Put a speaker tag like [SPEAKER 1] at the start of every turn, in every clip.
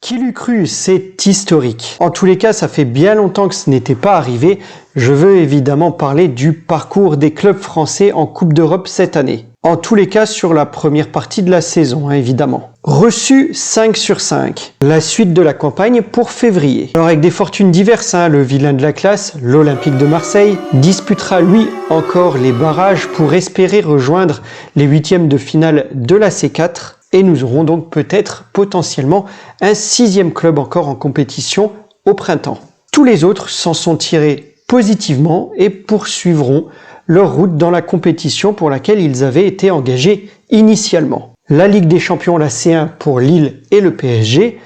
[SPEAKER 1] Qui l'eût cru, c'est historique. En tous les cas, ça fait bien longtemps que ce n'était pas arrivé. Je veux évidemment parler du parcours des clubs français en Coupe d'Europe cette année. En tous les cas, sur la première partie de la saison, évidemment. Reçu 5 sur 5. La suite de la campagne pour février. Alors avec des fortunes diverses, le vilain de la classe, l'Olympique de Marseille, disputera lui encore les barrages pour espérer rejoindre les huitièmes de finale de la C4. Et nous aurons donc peut-être potentiellement un 6e club encore en compétition au printemps. Tous les autres s'en sont tirés positivement et poursuivront leur route dans la compétition pour laquelle ils avaient été engagés initialement. La Ligue des Champions, la C1 pour Lille et le PSG,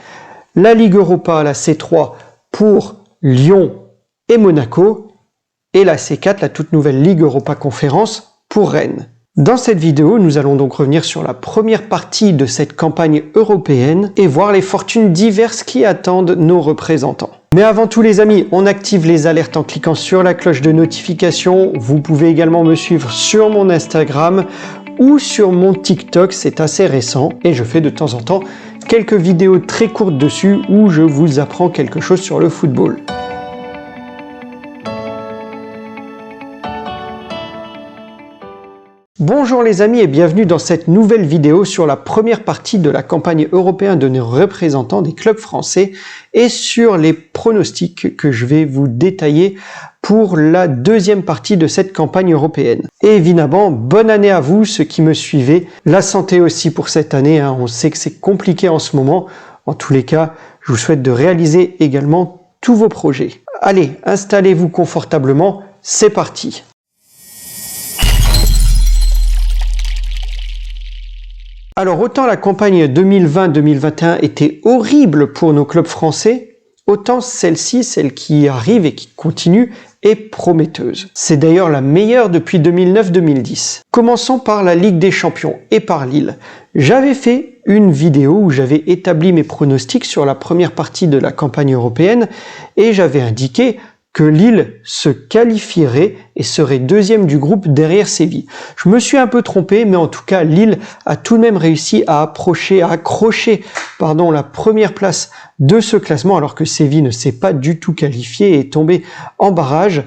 [SPEAKER 1] la Ligue Europa, la C3 pour Lyon et Monaco, et la C4, la toute nouvelle Ligue Europa Conférence pour Rennes. Dans cette vidéo, nous allons donc revenir sur la première partie de cette campagne européenne et voir les fortunes diverses qui attendent nos représentants. Mais avant tout les amis, on active les alertes en cliquant sur la cloche de notification. Vous pouvez également me suivre sur mon Instagram ou sur mon TikTok, c'est assez récent et je fais de temps en temps quelques vidéos très courtes dessus où je vous apprends quelque chose sur le football. Bonjour les amis et bienvenue dans cette nouvelle vidéo sur la première partie de la campagne européenne de nos représentants des clubs français et sur les pronostics que je vais vous détailler pour la deuxième partie de cette campagne européenne. Et évidemment, bonne année à vous ceux qui me suivez, la santé aussi pour cette année, on sait que c'est compliqué en ce moment. En tous les cas, je vous souhaite de réaliser également tous vos projets. Allez, installez-vous confortablement, c'est parti! Alors autant la campagne 2020-2021 était horrible pour nos clubs français, autant celle-ci, celle qui arrive et qui continue, est prometteuse. C'est d'ailleurs la meilleure depuis 2009-2010. Commençons par la Ligue des Champions et par Lille. J'avais fait une vidéo où j'avais établi mes pronostics sur la première partie de la campagne européenne et j'avais indiqué que Lille se qualifierait et serait deuxième du groupe derrière Séville. Je me suis un peu trompé, mais en tout cas, Lille a tout de même réussi à accrocher la première place de ce classement, alors que Séville ne s'est pas du tout qualifié et est tombé en barrage.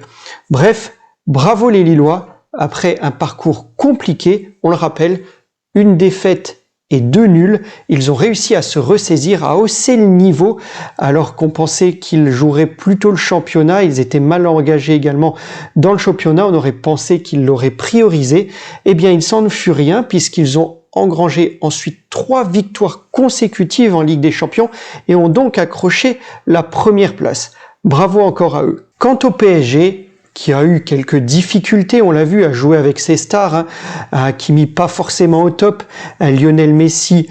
[SPEAKER 1] Bref, bravo les Lillois, après un parcours compliqué, on le rappelle, une défaite et 2 nuls, ils ont réussi à se ressaisir, à hausser le niveau, alors qu'on pensait qu'ils joueraient plutôt le championnat. Ils étaient mal engagés également dans le championnat. On aurait pensé qu'ils l'auraient priorisé. Eh bien, il s'en fut rien, puisqu'ils ont engrangé ensuite 3 victoires consécutives en Ligue des Champions et ont donc accroché la première place. Bravo encore à eux. Quant au PSG, qui a eu quelques difficultés, on l'a vu, à jouer avec ses stars, Hakimi pas forcément au top, un Lionel Messi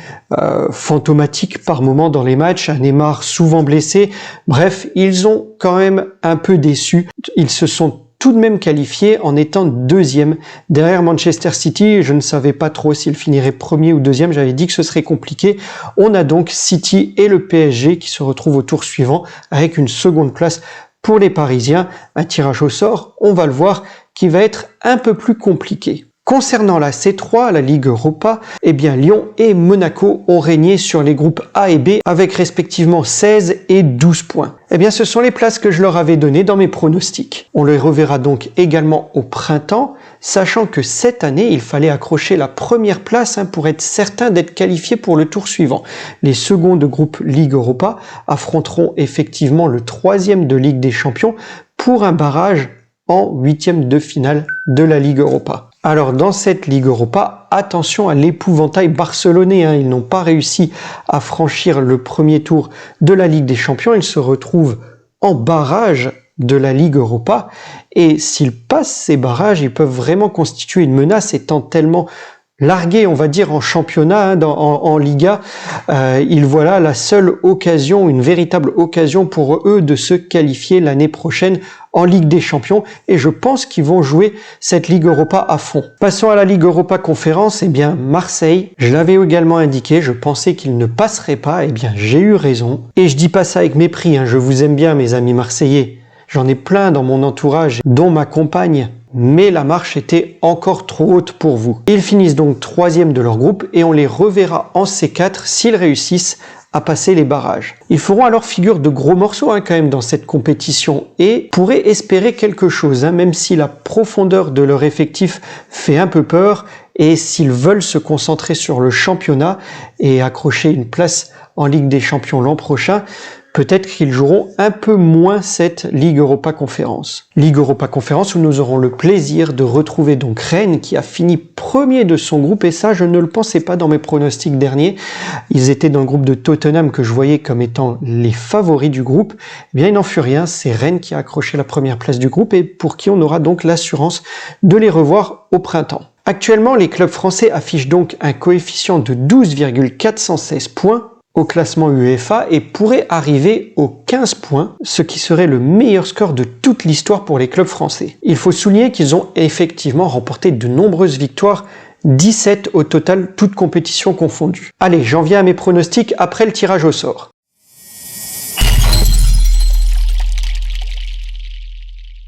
[SPEAKER 1] fantomatique par moments dans les matchs, un Neymar souvent blessé. Bref, ils ont quand même un peu déçu. Ils se sont tout de même qualifiés en étant deuxième derrière Manchester City. Je ne savais pas trop s'ils finiraient premier ou deuxième, j'avais dit que ce serait compliqué. On a donc City et le PSG qui se retrouvent au tour suivant avec une seconde place pour les Parisiens, un tirage au sort, on va le voir, qui va être un peu plus compliqué. Concernant la C3, la Ligue Europa, eh bien Lyon et Monaco ont régné sur les groupes A et B avec respectivement 16 et 12 points. Eh bien ce sont les places que je leur avais données dans mes pronostics. On les reverra donc également au printemps, sachant que cette année, il fallait accrocher la première place pour être certain d'être qualifié pour le tour suivant. Les seconds de groupe Ligue Europa affronteront effectivement le 3e de Ligue des Champions pour un barrage en 8e de finale de la Ligue Europa. Alors dans cette Ligue Europa, attention à l'épouvantail barcelonais, ils n'ont pas réussi à franchir le premier tour de la Ligue des Champions, ils se retrouvent en barrage de la Ligue Europa et s'ils passent ces barrages, ils peuvent vraiment constituer une menace étant tellement largués, on va dire, en championnat, en Liga. Ils voilà la seule occasion, une véritable occasion pour eux de se qualifier l'année prochaine en Ligue des Champions et je pense qu'ils vont jouer cette Ligue Europa à fond. Passons à la Ligue Europa Conférence, eh bien Marseille, je l'avais également indiqué, je pensais qu'ils ne passeraient pas, eh bien j'ai eu raison. Et je dis pas ça avec mépris, je vous aime bien mes amis marseillais, j'en ai plein dans mon entourage, dont ma compagne. Mais la marche était encore trop haute pour vous. Ils finissent donc 3e de leur groupe et on les reverra en C4 s'ils réussissent à passer les barrages. Ils feront alors figure de gros morceaux quand même dans cette compétition et pourraient espérer quelque chose, même si la profondeur de leur effectif fait un peu peur et s'ils veulent se concentrer sur le championnat et accrocher une place en Ligue des Champions l'an prochain, peut-être qu'ils joueront un peu moins cette Ligue Europa Conférence. Ligue Europa Conférence où nous aurons le plaisir de retrouver donc Rennes qui a fini premier de son groupe et ça je ne le pensais pas dans mes pronostics derniers. Ils étaient dans le groupe de Tottenham que je voyais comme étant les favoris du groupe. Eh bien il n'en fut rien, c'est Rennes qui a accroché la première place du groupe et pour qui on aura donc l'assurance de les revoir au printemps. Actuellement les clubs français affichent donc un coefficient de 12,416 points au classement UEFA et pourrait arriver aux 15 points, ce qui serait le meilleur score de toute l'histoire pour les clubs français. Il faut souligner qu'ils ont effectivement remporté de nombreuses victoires, 17 au total, toutes compétitions confondues. Allez, j'en viens à mes pronostics après le tirage au sort.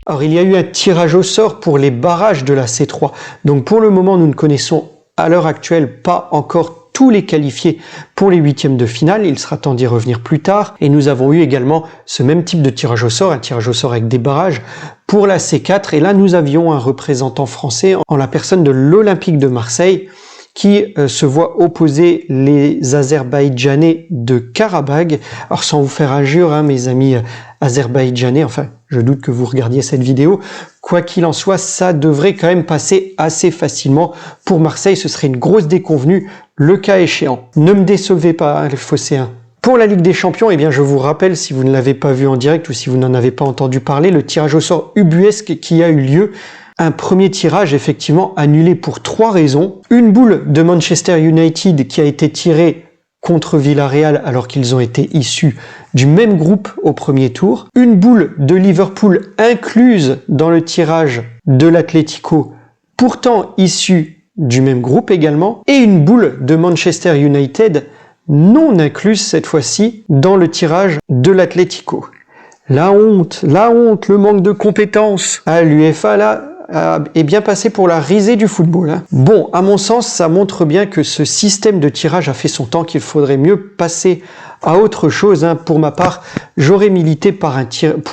[SPEAKER 1] Alors il y a eu un tirage au sort pour les barrages de la C3, donc pour le moment nous ne connaissons à l'heure actuelle pas encore tous les qualifiés pour les huitièmes de finale, il sera temps d'y revenir plus tard. Et nous avons eu également ce même type de tirage au sort, un tirage au sort avec des barrages pour la C4. Et là, nous avions un représentant français en la personne de l'Olympique de Marseille qui se voit opposer les Azerbaïdjanais de Karabagh. Alors sans vous faire injure, mes amis azerbaïdjanais, enfin je doute que vous regardiez cette vidéo, quoi qu'il en soit, ça devrait quand même passer assez facilement pour Marseille, ce serait une grosse déconvenue le cas échéant. Ne me décevez pas les Phocéens. Pour la Ligue des Champions, eh bien je vous rappelle, si vous ne l'avez pas vu en direct ou si vous n'en avez pas entendu parler, le tirage au sort ubuesque qui a eu lieu. Un premier tirage effectivement annulé pour 3 raisons. Une boule de Manchester United qui a été tirée contre Villarreal alors qu'ils ont été issus du même groupe au premier tour. Une boule de Liverpool incluse dans le tirage de l'Atlético, pourtant issue du même groupe également. Et une boule de Manchester United non incluse cette fois-ci dans le tirage de l'Atlético. La honte, le manque de compétences. L'UEFA là est bien passé pour la risée du football. Bon, à mon sens, ça montre bien que ce système de tirage a fait son temps, qu'il faudrait mieux passer à autre chose. Pour ma part, j'aurais milité pour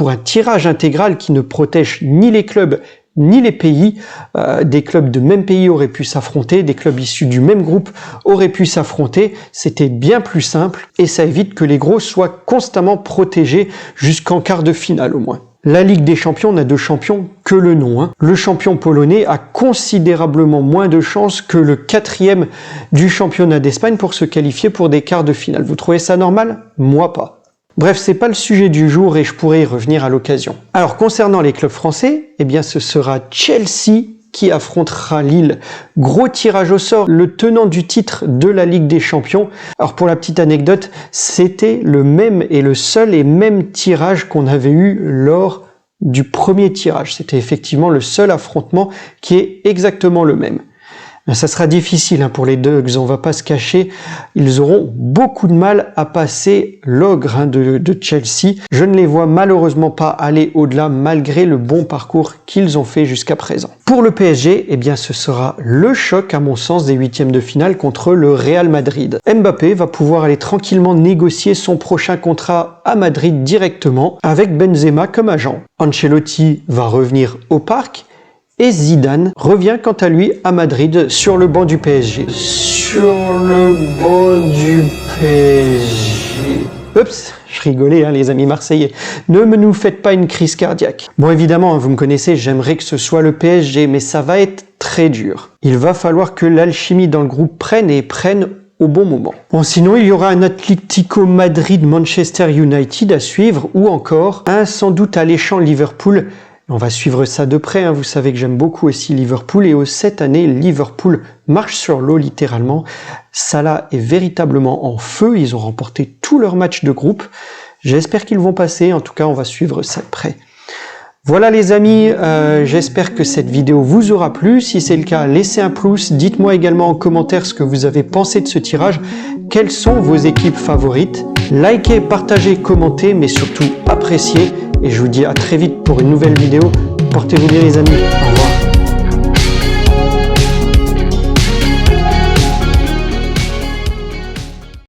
[SPEAKER 1] un tirage intégral qui ne protège ni les clubs ni les pays. Des clubs de même pays auraient pu s'affronter, des clubs issus du même groupe auraient pu s'affronter. C'était bien plus simple et ça évite que les gros soient constamment protégés jusqu'en quart de finale au moins. La Ligue des Champions n'a de champion que le nom. Le champion polonais a considérablement moins de chances que le 4e du championnat d'Espagne pour se qualifier pour des quarts de finale. Vous trouvez ça normal? Moi pas. Bref, c'est pas le sujet du jour et je pourrais y revenir à l'occasion. Alors concernant les clubs français, eh bien ce sera Chelsea qui affrontera Lille. Gros tirage au sort, le tenant du titre de la Ligue des Champions. Alors pour la petite anecdote, c'était le même et le seul et même tirage qu'on avait eu lors du premier tirage. C'était effectivement le seul affrontement qui est exactement le même. Ça sera difficile pour les Dogs, on va pas se cacher. Ils auront beaucoup de mal à passer l'ogre de Chelsea. Je ne les vois malheureusement pas aller au-delà malgré le bon parcours qu'ils ont fait jusqu'à présent. Pour le PSG, eh bien ce sera le choc à mon sens des huitièmes de finale contre le Real Madrid. Mbappé va pouvoir aller tranquillement négocier son prochain contrat à Madrid directement avec Benzema comme agent. Ancelotti va revenir au parc. Et Zidane revient quant à lui à Madrid sur le banc du PSG. Sur le banc du PSG. Oups, je rigolais les amis marseillais. Ne nous faites pas une crise cardiaque. Bon évidemment, vous me connaissez, j'aimerais que ce soit le PSG, mais ça va être très dur. Il va falloir que l'alchimie dans le groupe prenne au bon moment. Bon, sinon, il y aura un Atlético Madrid-Manchester United à suivre, ou encore un sans doute alléchant Liverpool. On va suivre ça de près, vous savez que j'aime beaucoup aussi Liverpool et cette année, Liverpool marche sur l'eau littéralement. Salah est véritablement en feu, ils ont remporté tous leurs matchs de groupe. J'espère qu'ils vont passer, en tout cas on va suivre ça de près. Voilà les amis, j'espère que cette vidéo vous aura plu. Si c'est le cas, laissez un pouce. Dites-moi également en commentaire ce que vous avez pensé de ce tirage. Quelles sont vos équipes favorites? Likez, partagez, commentez, mais surtout appréciez. Et je vous dis à très vite pour une nouvelle vidéo. Portez-vous bien les amis. Au revoir.